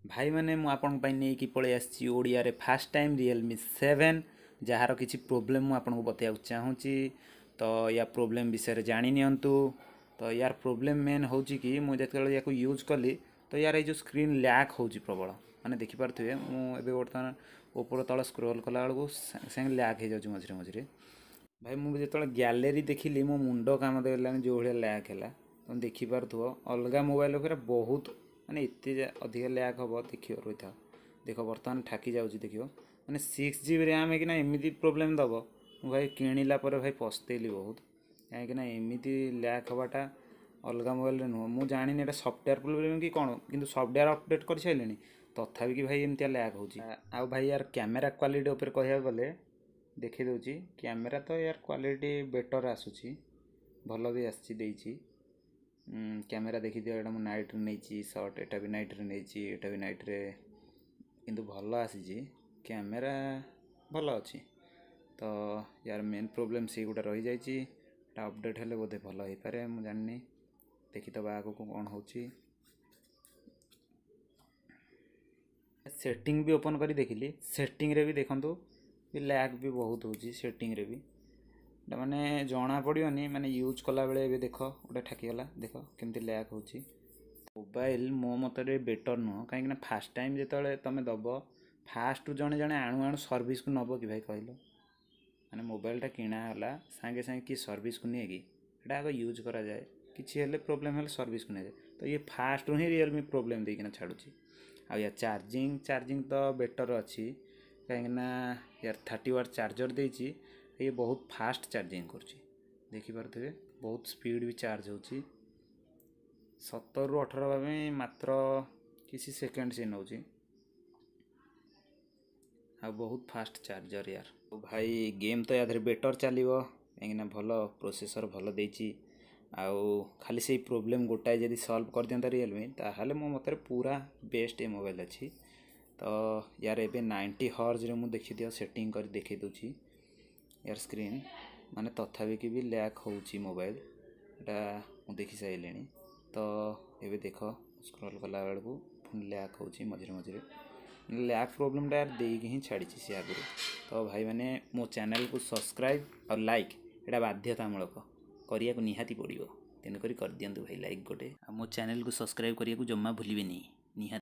भाई मैंने मु आपन ପାଇଁ ନେଇକି ପଳେଇ ଆସିଛି ଓଡ଼ିଆରେ ଫାଷ୍ଟ ଟାଇମ୍ ରିଏଲମି 7 ଯାହାର କିଛି ପ୍ରୋବ୍ଲେମ୍ ମୁଁ ଆପଣଙ୍କୁ ବତେଇବାକୁ ଚାହୁଁଛି। ତ ୟା ପ୍ରୋବ୍ଲେମ୍ ବିଷୟରେ ଜାଣି ନିଅନ୍ତୁ। ତ ୟାର ପ୍ରୋବ୍ଲେମ୍ ମେନ୍ ହେଉଛି କି ମୁଁ ଯେତେବେଳେ ୟାକୁ ୟୁଜ୍ କଲି ତ ୟାର ଏଇ ଯେଉଁ ସ୍କ୍ରିନ୍ ଲ୍ୟାକ୍ ହେଉଛି ପ୍ରବଳ। ମାନେ ଦେଖିପାରୁଥିବେ ମୁଁ ଏବେ ବର୍ତ୍ତମାନ ଉପର ତଳ ସ୍କ୍ରୋଲ୍ କଲା ବେଳକୁ ସାଙ୍ଗେ ସାଙ୍ଗେ ଲ୍ୟାକ୍ ହେଇଯାଉଛି ମଝିରେ ମଝିରେ। ଭାଇ ମୁଁ ଯେତେବେଳେ ଗ୍ୟାଲେରୀ ଦେଖିଲି ମୋ ମୁଣ୍ଡ କାମ ଦେଲାନି ଯେଉଁ ଭଳିଆ ଲ୍ୟାକ୍ ହେଲା। ତମେ ଦେଖିପାରୁଥିବ ଅଲଗା ମୋବାଇଲ୍ ଉପରେ ବହୁତ ମାନେ ଏତେ ଅଧିକା ଲ୍ୟାକ୍ ହେବ ଦେଖିବ ରହିଥାଅ। ଦେଖ ବର୍ତ୍ତମାନ ଠାକି ଯାଉଛି ଦେଖିବ ମାନେ 6 GB ର୍ୟାମ୍ ହେଇକିନା ଏମିତି ପ୍ରୋବ୍ଲେମ୍ ଦେବ। ମୁଁ ଭାଇ କିଣିଲା ପରେ ଭାଇ ପସ୍ତେଇଲି ବହୁତ, କାହିଁକିନା ଏମିତି ଲ୍ୟାକ୍ ହେବାଟା ଅଲଗା ମୋବାଇଲ୍ରେ ନୁହଁ। ମୁଁ ଜାଣିନି ଏଇଟା ସଫ୍ଟୱେୟାର୍ ପ୍ରୋବ୍ଲେମ୍ କି କ'ଣ, କିନ୍ତୁ ସଫ୍ଟୱେୟାର୍ ଅପଡ଼େଟ୍ କରିସାରିଲେଣି ତଥାପି କି ଭାଇ ଏମିତିଆ ଲ୍ୟାକ୍ ହେଉଛି। ଆଉ ଭାଇ ୟାର କ୍ୟାମେରା କ୍ୱାଲିଟି ଉପରେ କହିବାକୁ ଗଲେ ଦେଖେଇ ଦେଉଛି କ୍ୟାମେରା ତ ୟାର କ୍ୱାଲିଟି ବେଟର୍ ଆସୁଛି, ଭଲ ବି ଆସିଛି ଦେଇଛି। କ୍ୟାମେରା ଦେଖିଦିଅ, ଏଇଟା ମୁଁ ନାଇଟ୍ରେ ନେଇଛି ସର୍ଟ, ଏଇଟା ବି ନାଇଟ୍ରେ ନେଇଛି, ଏଇଟା ବି ନାଇଟ୍ରେ, କିନ୍ତୁ ଭଲ ଆସିଛି କ୍ୟାମେରା, ଭଲ ଅଛି। ତ ୟାର ମେନ୍ ପ୍ରୋବ୍ଲେମ୍ ସେଇଗୁଟା ରହିଯାଇଛି। ଏଇଟା ଅପଡ଼େଟ୍ ହେଲେ ବୋଧେ ଭଲ ହେଇପାରେ, ମୁଁ ଜାଣିନି, ଦେଖିଦେବା ଆଗକୁ କ'ଣ ହେଉଛି। ସେଟିଂ ବି ଓପନ୍ କରି ଦେଖିଲି, ସେଟିଂରେ ବି ଦେଖନ୍ତୁ ଲ୍ୟାକ୍ ବି ବହୁତ ହେଉଛି ସେଟିଂରେ ବି। ଏଇଟା ମାନେ ଜଣା ପଡ଼ିବନି, ମାନେ ୟୁଜ୍ କଲାବେଳେ ଏବେ ଦେଖ ଗୋଟେ ଠାକିଗଲା, ଦେଖ କେମିତି ଲ୍ୟାକ୍ ହେଉଛି। ମୋବାଇଲ୍ ମୋ ମତରେ ବେଟର୍ ନୁହଁ, କାହିଁକିନା ଫାଷ୍ଟ ଟାଇମ୍ ଯେତେବେଳେ ତୁମେ ଦେବ, ଫାଷ୍ଟରୁ ଜଣେ ଜଣେ ଆଣୁ ଆଣୁ ସର୍ଭିସ୍କୁ ନେବ କି ଭାଇ କହିଲ? ମାନେ ମୋବାଇଲଟା କିଣା ହେଲା ସାଙ୍ଗେ ସାଙ୍ଗେ କିଏ ସର୍ଭିସ୍କୁ ନିଏ କି? ଏଇଟା ଆଗ ୟୁଜ୍ କରାଯାଏ, କିଛି ହେଲେ ପ୍ରୋବ୍ଲେମ୍ ହେଲେ ସର୍ଭିସ୍କୁ ନିଆଯାଏ। ତ ଇଏ ଫାଷ୍ଟରୁ ହିଁ ରିଅଲମି ପ୍ରୋବ୍ଲେମ୍ ଦେଇକିନା ଛାଡ଼ୁଛି। ଆଉ ୟା ଚାର୍ଜିଂ ତ ବେଟର୍ ଅଛି, କାହିଁକିନା ୟାର 30W ଚାର୍ଜର ଦେଇଛି। ଇଏ ବହୁତ ଫାଷ୍ଟ ଚାର୍ଜିଂ କରୁଛି, ଦେଖିପାରୁଥିବେ ବହୁତ ସ୍ପିଡ଼ ବି ଚାର୍ଜ ହେଉଛି। 17ରୁ 18 ହେବା ପାଇଁ ମାତ୍ର କିଛି ସେକେଣ୍ଡ ସେ ନେଉଛି, ଆଉ ବହୁତ ଫାଷ୍ଟ ଚାର୍ଜର ୟାର। ଆଉ ଭାଇ ଗେମ୍ ତ ୟା ଦେହରେ ବେଟର୍ ଚାଲିବ, କାହିଁକିନା ଭଲ ପ୍ରୋସେସର୍ ଭଲ ଦେଇଛି। ଆଉ ଖାଲି ସେଇ ପ୍ରୋବ୍ଲେମ୍ ଗୋଟାଏ ଯଦି ସଲ୍ଭ କରିଦିଅନ୍ତା ରିଏଲମି, ତାହେଲେ ମୋ ମତରେ ପୁରା ବେଷ୍ଟ ଏ ମୋବାଇଲ୍ ଅଛି। ତ ୟାର ଏବେ 90Hzରେ ମୁଁ ଦେଖିଦିଅ ସେଟିଂ କରି ଦେଖେଇ ଦେଉଛି ୟାର ସ୍କ୍ରିନ୍, ମାନେ ତଥାପି କି ବି ଲ୍ୟାକ୍ ହେଉଛି ମୋବାଇଲ୍। ଏଇଟା ମୁଁ ଦେଖି ସାରିଲିଣି। ତ ଏବେ ଦେଖ ସ୍କ୍ରୋଲ୍ କଲା ବେଳକୁ ପୁଣି ଲ୍ୟାକ୍ ହେଉଛି ମଝିରେ ମଝିରେ। ଲ୍ୟାକ୍ ପ୍ରୋବ୍ଲେମ୍ଟା ଦେଇକି ହିଁ ଛାଡ଼ିଛି ସେ ଆଗରୁ। ତ ଭାଇମାନେ ମୋ ଚ୍ୟାନେଲ୍କୁ ସବସ୍କ୍ରାଇବ୍ ଆଉ ଲାଇକ୍ ଏଇଟା ବାଧ୍ୟତାମୂଳକ କରିବାକୁ ନିହାତି ପଡ଼ିବ, ତେଣୁକରି କରିଦିଅନ୍ତୁ ଭାଇ ଲାଇକ୍ ଗୋଟେ। ଆଉ ମୋ ଚ୍ୟାନେଲ୍କୁ ସବସ୍କ୍ରାଇବ୍ କରିବାକୁ ଜମା ଭୁଲିବେନି ନିହାତି।